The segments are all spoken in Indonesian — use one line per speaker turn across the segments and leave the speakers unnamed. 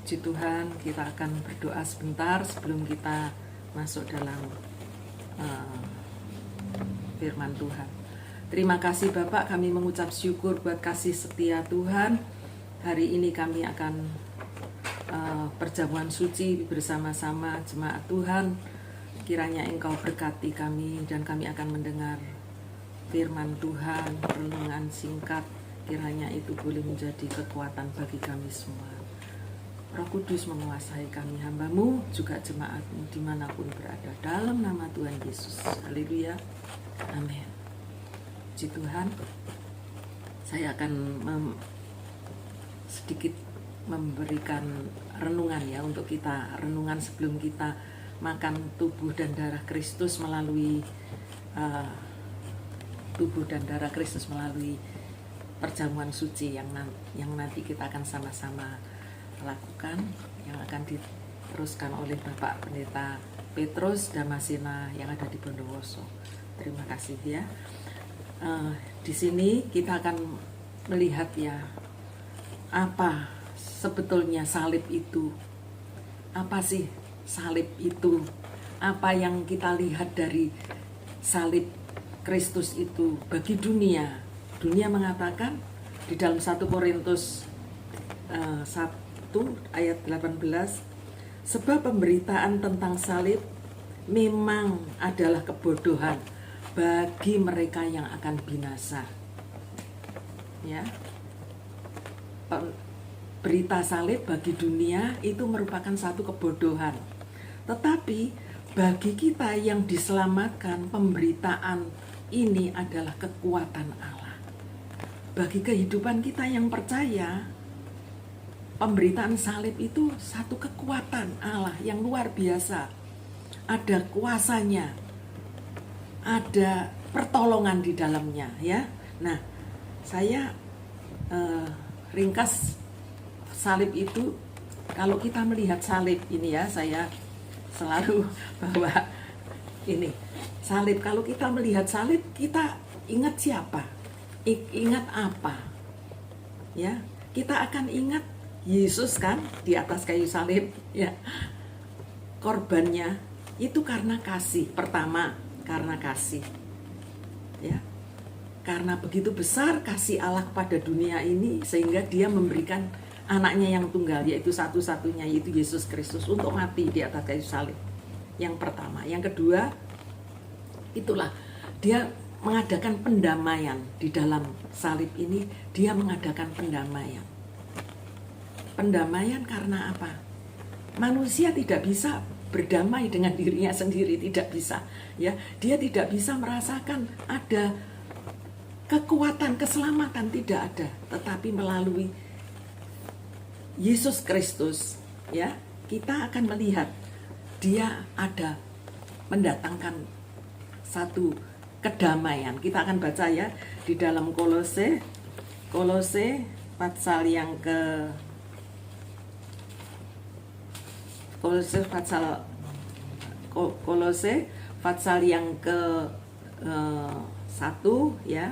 Puji Tuhan, kita akan berdoa sebentar sebelum kita masuk dalam uh, firman Tuhan. Terima kasih Bapak, kami mengucap syukur buat kasih setia Tuhan. Hari ini kami akan perjamuan suci bersama-sama jemaat Tuhan. Kiranya Engkau berkati kami dan kami akan mendengar firman Tuhan, renungan singkat. Kiranya itu boleh menjadi kekuatan bagi kami semua. Roh Kudus menguasai kami hamba-Mu, juga jemaat-Mu dimanapun berada, dalam nama Tuhan Yesus. Haleluya, amin. Puji Tuhan, saya akan sedikit memberikan renungan ya, untuk kita renungan sebelum kita makan tubuh dan darah Kristus melalui tubuh dan darah Kristus melalui perjamuan suci yang nanti kita akan sama-sama lakukan, yang akan diteruskan oleh Bapak Pendeta Petrus Damasina yang ada di Bondowoso. Terima kasih ya. Di sini kita akan melihat ya, apa sebetulnya salib itu. Apa sih salib itu? Apa yang kita lihat dari salib Kristus itu bagi dunia? Dunia mengatakan di dalam 1 Korintus 1 ayat 18, sebab pemberitaan tentang salib memang adalah kebodohan bagi mereka yang akan binasa. Ya. Berita salib bagi dunia itu merupakan satu kebodohan. Tetapi bagi kita yang diselamatkan, pemberitaan ini adalah kekuatan Allah. Bagi kehidupan kita yang percaya, pemberitaan salib itu satu kekuatan Allah yang luar biasa. Ada kuasanya, ada pertolongan di dalamnya ya. Nah, saya ringkas salib itu. Kalau kita melihat salib ini ya, saya selalu bawa ini salib. Kalau kita melihat salib, kita ingat siapa? Ingat apa? Ya, kita akan ingat Yesus kan di atas kayu salib ya. Korbannya itu karena kasih. Pertama, karena kasih. Ya. Karena begitu besar kasih Allah kepada dunia ini, sehingga Dia memberikan anaknya yang tunggal, yaitu satu-satunya, yaitu Yesus Kristus, untuk mati di atas kayu salib. Yang pertama. Yang kedua, itulah Dia mengadakan pendamaian. Di dalam salib ini Dia mengadakan pendamaian. Pendamaian karena apa? Manusia tidak bisa berdamai dengan dirinya sendiri, tidak bisa ya. Dia tidak bisa merasakan ada kekuatan keselamatan, tidak ada. Tetapi melalui Yesus Kristus ya, kita akan melihat Dia ada mendatangkan satu kedamaian. Kita akan baca ya di dalam Kolose pasal yang ke Kolose pasal yang ke 1 ya,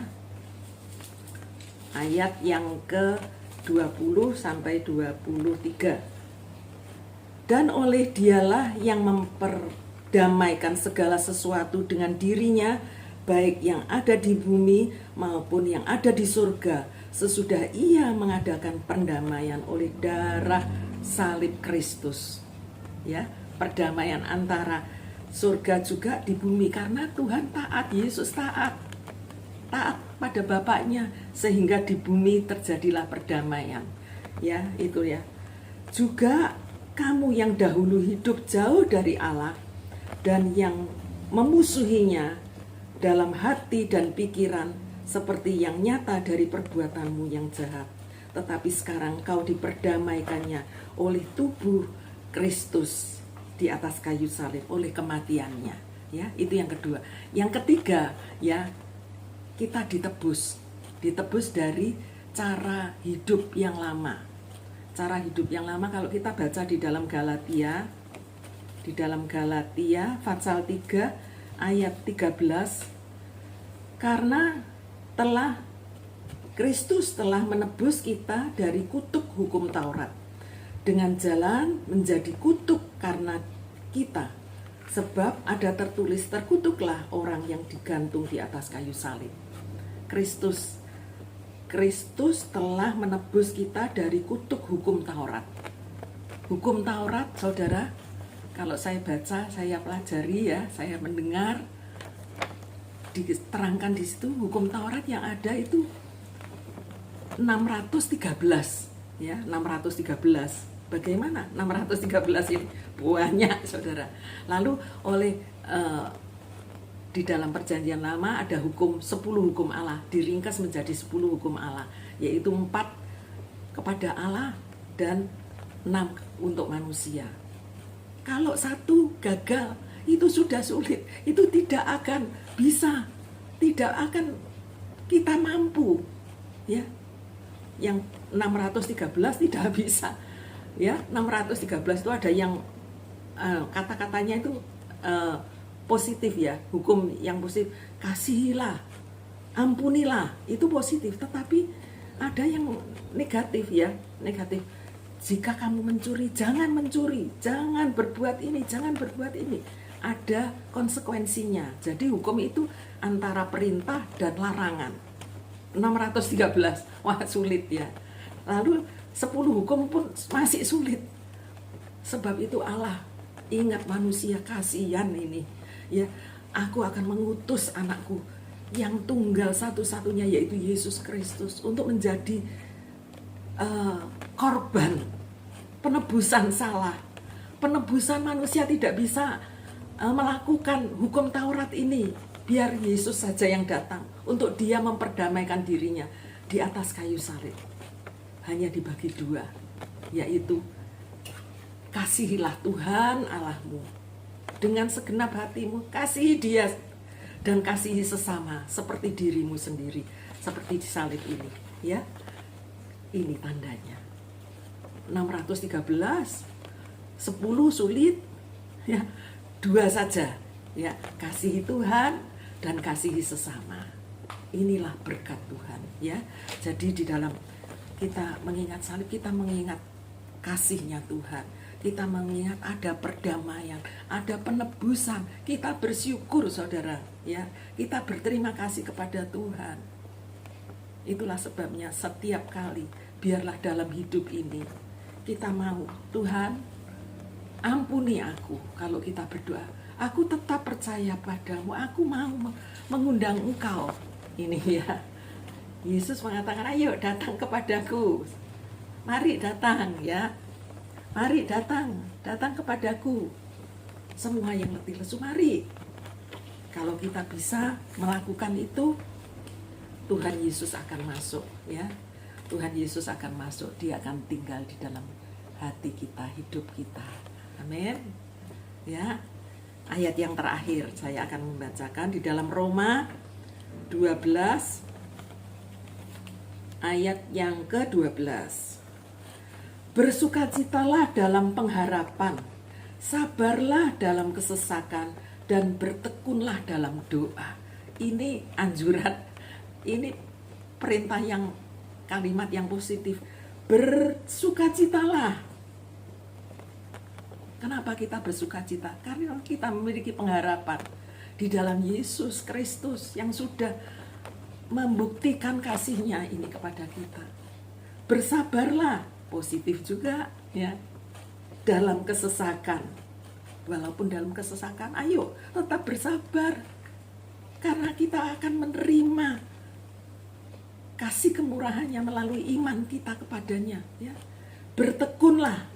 ayat yang ke 20 sampai 23. Dan oleh Dialah yang memperdamaikan segala sesuatu dengan dirinya, baik yang ada di bumi maupun yang ada di surga, sesudah Ia mengadakan pendamaian oleh darah salib Kristus. Ya, perdamaian antara surga juga di bumi, karena Tuhan taat, Yesus taat pada Bapaknya, sehingga di bumi terjadilah perdamaian. Ya, itu ya. Juga kamu yang dahulu hidup jauh dari Allah dan yang memusuhinya dalam hati dan pikiran, seperti yang nyata dari perbuatanmu yang jahat, tetapi sekarang kau diperdamaikannya oleh tubuh Kristus di atas kayu salib, oleh kematiannya. Ya, itu yang kedua. Yang ketiga, ya, kita ditebus dari cara hidup yang lama. Cara hidup yang lama kalau kita baca di dalam Galatia pasal 3 ayat 13, karena Kristus telah menebus kita dari kutuk hukum Taurat dengan jalan menjadi kutuk karena kita. Sebab ada tertulis, terkutuklah orang yang digantung di atas kayu salib. Kristus telah menebus kita dari kutuk hukum Taurat. Hukum Taurat, saudara, kalau saya baca, saya pelajari ya, saya mendengar, diterangkan di situ hukum Taurat yang ada itu 613 ya, 613. Bagaimana 613 ini? Banyak, saudara. Lalu oleh di dalam perjanjian lama ada 10 hukum Allah, diringkas menjadi 10 hukum Allah, yaitu 4 kepada Allah dan 6 untuk manusia. Kalau satu gagal, itu sudah sulit, itu tidak akan bisa, tidak akan kita mampu ya. Yang 613 tidak bisa ya. 613 itu ada yang kata-katanya itu positif ya, hukum yang positif, kasihilah, ampunilah, itu positif. Tetapi ada yang negatif ya, negatif. Jika kamu mencuri, jangan mencuri, jangan berbuat ini, jangan berbuat ini. Ada konsekuensinya. Jadi hukum itu antara perintah dan larangan. 613, wah sulit ya. Lalu 10 hukum pun masih sulit. Sebab itu Allah ingat manusia, kasihan ini ya. Aku akan mengutus anakku yang tunggal satu-satunya, yaitu Yesus Kristus, untuk menjadi korban penebusan salah. Penebusan manusia tidak bisa melakukan hukum Taurat ini. Biar Yesus saja yang datang untuk dia memperdamaikan dirinya di atas kayu salib. Hanya dibagi 2, yaitu kasihilah Tuhan Allahmu dengan segenap hatimu, kasihi dia dan kasihi sesama seperti dirimu sendiri, seperti di salib ini ya. Ini tandanya. 613, 10 sulit ya, 2 saja ya, kasihi Tuhan dan kasihi sesama. Inilah berkat Tuhan ya. Jadi di dalam kita mengingat salib, kita mengingat kasihnya Tuhan, kita mengingat ada perdamaian, ada penebusan. Kita bersyukur, saudara ya, kita berterima kasih kepada Tuhan. Itulah sebabnya setiap kali, biarlah dalam hidup ini kita mau, Tuhan ampuni aku. Kalau kita berdoa, aku tetap percaya padamu, aku mau mengundang engkau. Ini ya, Yesus mengatakan, ayo datang kepadaku, mari datang ya, mari datang kepadaku, semua yang letih lesu, mari. Kalau kita bisa melakukan itu, Tuhan Yesus akan masuk ya. Tuhan Yesus akan masuk, dia akan tinggal di dalam hati kita, hidup kita. Amin ya. Ayat yang terakhir saya akan membacakan di dalam Roma 12 ayat yang ke-12. Bersukacitalah dalam pengharapan, sabarlah dalam kesesakan, dan bertekunlah dalam doa. Ini anjuran, ini perintah yang, kalimat yang positif. Bersukacitalah. Kenapa kita bersukacita? Karena kita memiliki pengharapan di dalam Yesus Kristus yang sudah membuktikan kasihnya ini kepada kita. Bersabarlah, positif juga ya, dalam kesesakan. Walaupun dalam kesesakan, ayo tetap bersabar, karena kita akan menerima kasih kemurahannya melalui iman kita kepadanya ya. Bertekunlah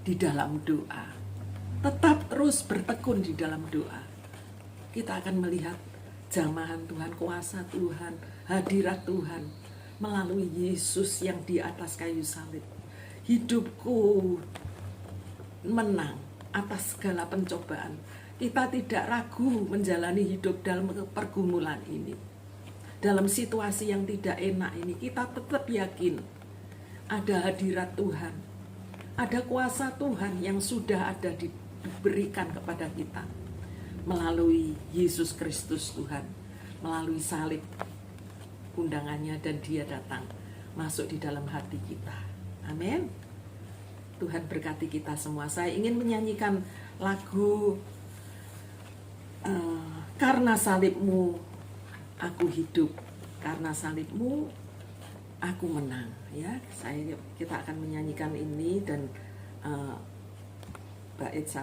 di dalam doa. Tetap terus bertekun di dalam doa. Kita akan melihat jamahan Tuhan, kuasa Tuhan, hadirat Tuhan melalui Yesus yang di atas kayu salib. Hidupku menang atas segala pencobaan. Kita tidak ragu menjalani hidup dalam pergumulan ini. Dalam situasi yang tidak enak ini, kita tetap yakin ada hadirat Tuhan, ada kuasa Tuhan yang sudah ada diberikan kepada kita melalui Yesus Kristus Tuhan, melalui salib undangannya, dan dia datang masuk di dalam hati kita. Amin. Tuhan berkati kita semua. Saya ingin menyanyikan lagu Karena salibmu aku hidup, karena salibmu aku menang. Ya, kita akan menyanyikan ini dan bait 1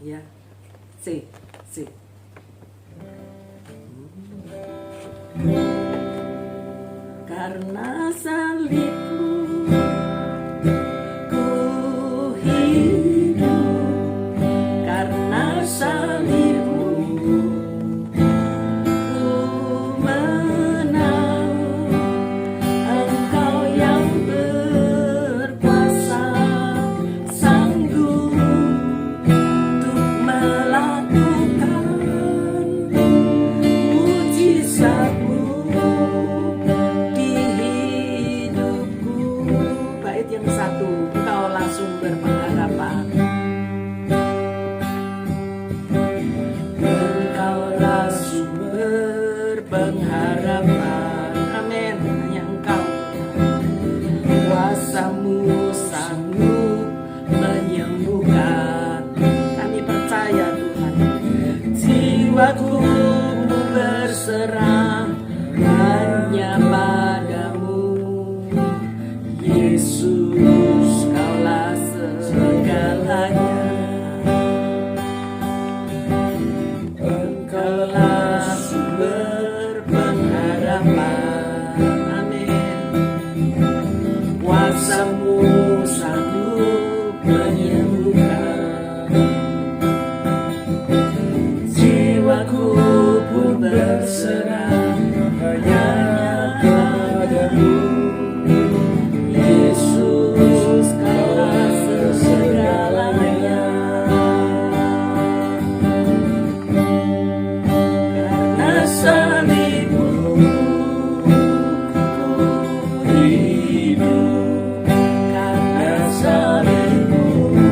ya. C. Karena salibmu ku hidup, karena salibmu ku menang. Engkau yang berkuasa, sanggup untuk melakukan mujizat-Mu di hidupku. Bait yang 1, Engkaulah sumber pengharapan. Engkaulah sumber pengharapan. Amin. Hanya Engkau. Kuasa-Mu sanggup menyembuhkan. Kami percaya Tuhan. Jiwaku berserah hanya padamu, Yesus, Kaulah segalanya. Engkaulah sumber pengharapan. Amin. Kuasa-Mu sanggup menyembuhkan. Jiwaku pun berserah hanya padamu, Yesus, Kaulah segalanya. Karena salibmu ku hidup, karena salibmu ku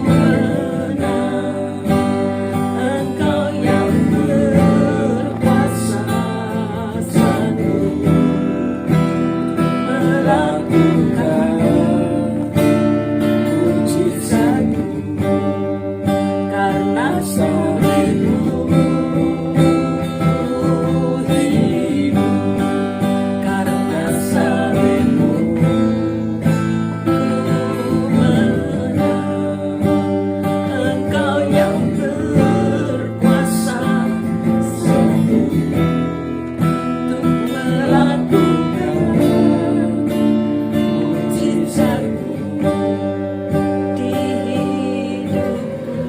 menang. Engkau yang berkuasa, sanggup melakukan mujizat-Mu. Karena salibmu ku hidup, karena salibmu ku menang. Engkau yang berkuasa, sanggup untuk melakukan mujizat-Mu di hidupku.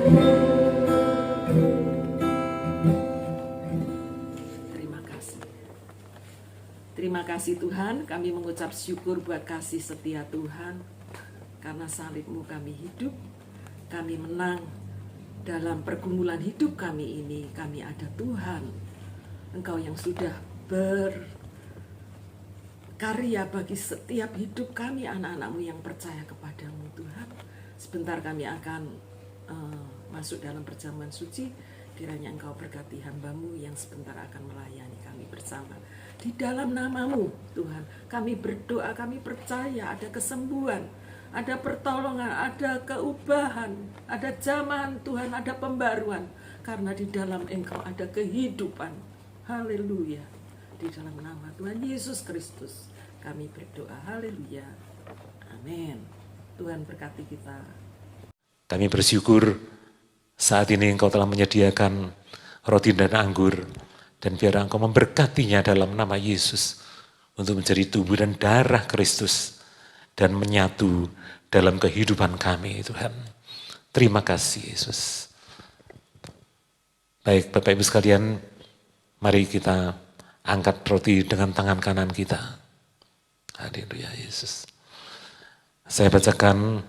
Terima kasih. Terima kasih Tuhan, kami mengucap syukur buat kasih setia Tuhan. Karena salib-Mu kami hidup, kami menang. Dalam pergumulan hidup kami ini, kami ada Tuhan. Engkau yang sudah berkarya bagi setiap hidup kami, anak-anak-Mu yang percaya kepadamu Tuhan. Sebentar kami akan masuk dalam perjamuan suci. Kiranya Engkau berkati hamba-Mu yang sebentar akan melayani kami bersama. Di dalam nama-Mu Tuhan, kami berdoa, kami percaya ada kesembuhan, ada pertolongan, ada keubahan, ada jamahan Tuhan, ada pembaruan. Karena di dalam Engkau ada kehidupan. Haleluya. Di dalam nama Tuhan Yesus Kristus kami berdoa. Haleluya. Amin. Tuhan berkati kita.
Kami bersyukur saat ini Engkau telah menyediakan roti dan anggur, dan biar Engkau memberkatinya dalam nama Yesus untuk menjadi tubuh dan darah Kristus dan menyatu dalam kehidupan kami Tuhan. Terima kasih Yesus. Baik Bapak Ibu sekalian, mari kita angkat roti dengan tangan kanan kita. Haleluya Yesus. Saya bacakan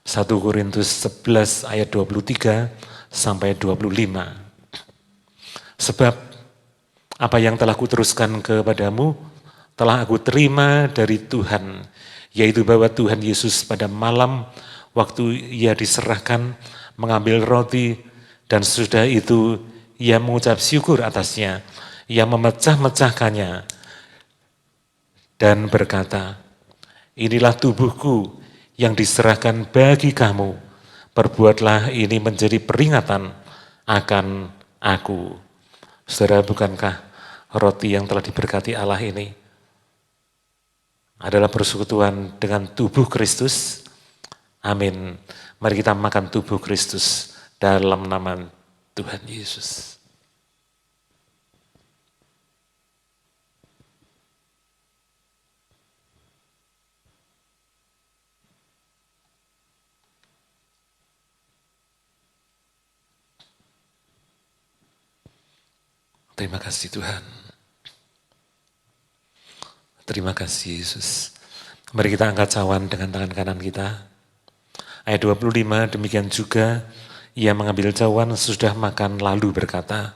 1 Korintus 11 ayat 23 sampai 25. Sebab apa yang telah kuteruskan kepadamu telah aku terima dari Tuhan, yaitu bahwa Tuhan Yesus pada malam waktu Ia diserahkan mengambil roti, dan sesudah itu Ia mengucap syukur atasnya, Ia memecah-mecahkannya dan berkata, inilah tubuhku yang diserahkan bagi kamu. Perbuatlah ini menjadi peringatan akan aku. Saudara, bukankah roti yang telah diberkati Allah ini adalah persekutuan dengan tubuh Kristus? Amin. Mari kita makan tubuh Kristus dalam nama Tuhan Yesus. Terima kasih Tuhan. Terima kasih Yesus. Mari kita angkat cawan dengan tangan kanan kita. Ayat 25, demikian juga ia mengambil cawan sesudah makan lalu berkata,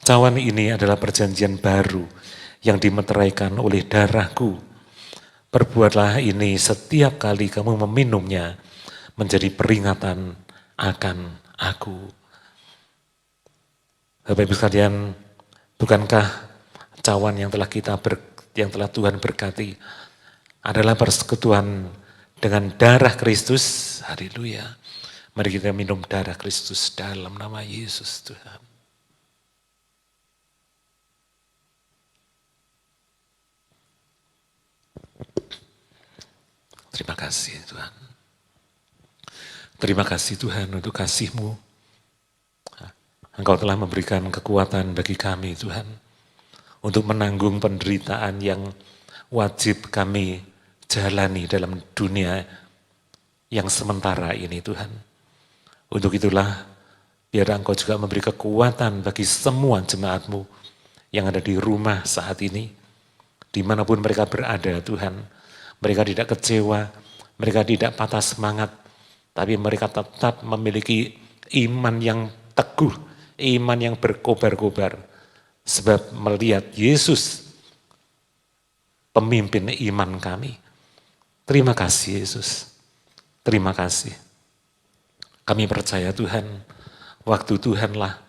cawan ini adalah perjanjian baru yang dimeteraikan oleh darahku. Perbuatlah ini setiap kali kamu meminumnya menjadi peringatan akan aku. Bapak Ibu sekalian, bukankah cawan yang telah Tuhan berkati adalah persekutuan dengan darah Kristus? Haleluya. Mari kita minum darah Kristus dalam nama Yesus Tuhan. Terima kasih Tuhan. Terima kasih Tuhan untuk kasih-Mu. Engkau telah memberikan kekuatan bagi kami Tuhan, untuk menanggung penderitaan yang wajib kami jalani dalam dunia yang sementara ini Tuhan. Untuk itulah, biar Engkau juga memberi kekuatan bagi semua jemaat-Mu yang ada di rumah saat ini, dimanapun mereka berada Tuhan. Mereka tidak kecewa, mereka tidak patah semangat, tapi mereka tetap memiliki iman yang teguh, iman yang berkobar-kobar, sebab melihat Yesus pemimpin iman kami. Terima kasih Yesus, terima kasih. Kami percaya Tuhan, waktu Tuhanlah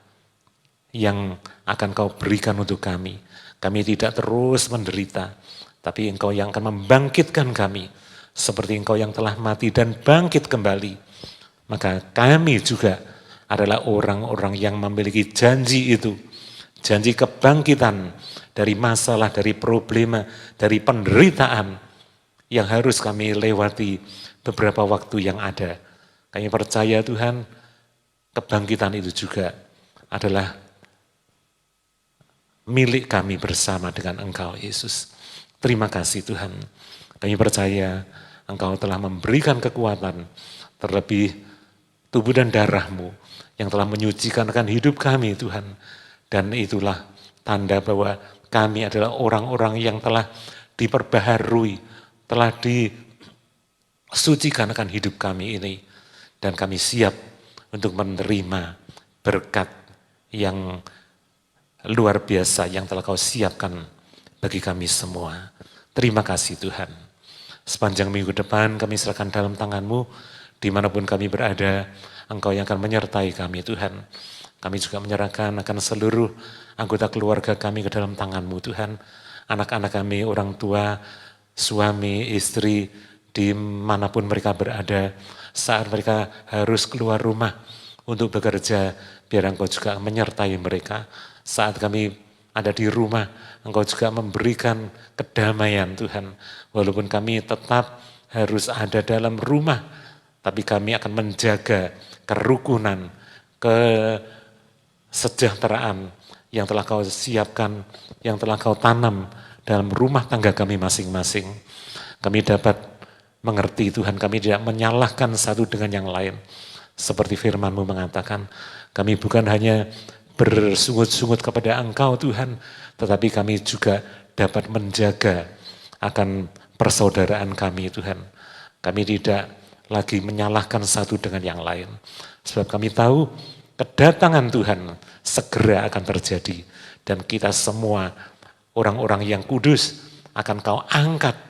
yang akan Kau berikan untuk kami. Kami tidak terus menderita, tapi Engkau yang akan membangkitkan kami, seperti Engkau yang telah mati dan bangkit kembali. Maka kami juga adalah orang-orang yang memiliki janji itu, janji kebangkitan dari masalah, dari problema, dari penderitaan yang harus kami lewati beberapa waktu yang ada. Kami percaya Tuhan, kebangkitan itu juga adalah milik kami bersama dengan Engkau Yesus. Terima kasih Tuhan. Kami percaya Engkau telah memberikan kekuatan, terlebih tubuh dan darah-Mu yang telah menyucikan akan hidup kami Tuhan. Dan itulah tanda bahwa kami adalah orang-orang yang telah diperbaharui, telah disucikan akan hidup kami ini. Dan kami siap untuk menerima berkat yang luar biasa yang telah Kau siapkan bagi kami semua. Terima kasih Tuhan. Sepanjang minggu depan kami serahkan dalam tangan-Mu, dimanapun kami berada, Engkau yang akan menyertai kami Tuhan. Kami juga menyerahkan akan seluruh anggota keluarga kami ke dalam tangan-Mu Tuhan. Anak-anak kami, orang tua, suami, istri, dimanapun mereka berada, saat mereka harus keluar rumah untuk bekerja, biar Engkau juga menyertai mereka. Saat kami ada di rumah, Engkau juga memberikan kedamaian Tuhan. Walaupun kami tetap harus ada dalam rumah, tapi kami akan menjaga kerukunan, kesejahteraan yang telah Kau siapkan, yang telah Kau tanam dalam rumah tangga kami masing-masing. Kami dapat mengerti Tuhan, kami tidak menyalahkan satu dengan yang lain. Seperti firman-Mu mengatakan, kami bukan hanya bersungut-sungut kepada Engkau Tuhan, tetapi kami juga dapat menjaga akan persaudaraan kami Tuhan. Kami tidak lagi menyalahkan satu dengan yang lain. Sebab kami tahu kedatangan Tuhan segera akan terjadi. Dan kita semua orang-orang yang kudus akan Kau angkat.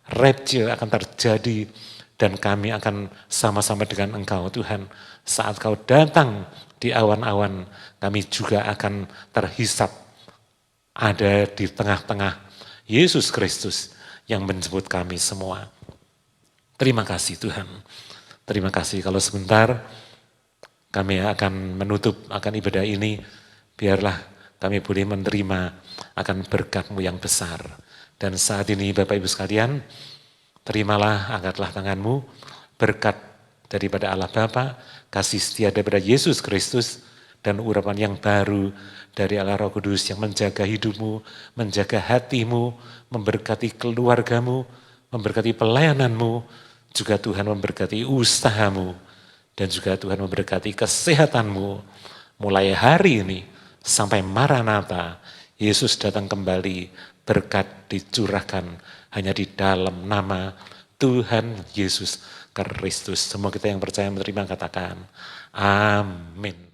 Rapture akan terjadi dan kami akan sama-sama dengan Engkau Tuhan. Saat Kau datang di awan-awan, kami juga akan terhisap ada di tengah-tengah Yesus Kristus yang menjemput kami semua. Terima kasih Tuhan. Terima kasih kalau sebentar kami akan menutup akan ibadah ini. Biarlah kami boleh menerima akan berkat-Mu yang besar. Dan saat ini Bapak Ibu sekalian, terimalah, angkatlah tanganmu, berkat daripada Allah Bapa, kasih setia daripada Yesus Kristus, dan urapan yang baru dari Allah Roh Kudus yang menjaga hidupmu, menjaga hatimu, memberkati keluargamu, memberkati pelayananmu, juga Tuhan memberkati usahamu, dan juga Tuhan memberkati kesehatanmu. Mulai hari ini sampai Maranatha, Yesus datang kembali, berkat dicurahkan hanya di dalam nama Tuhan Yesus Kristus. Semua kita yang percaya menerima katakan, amin.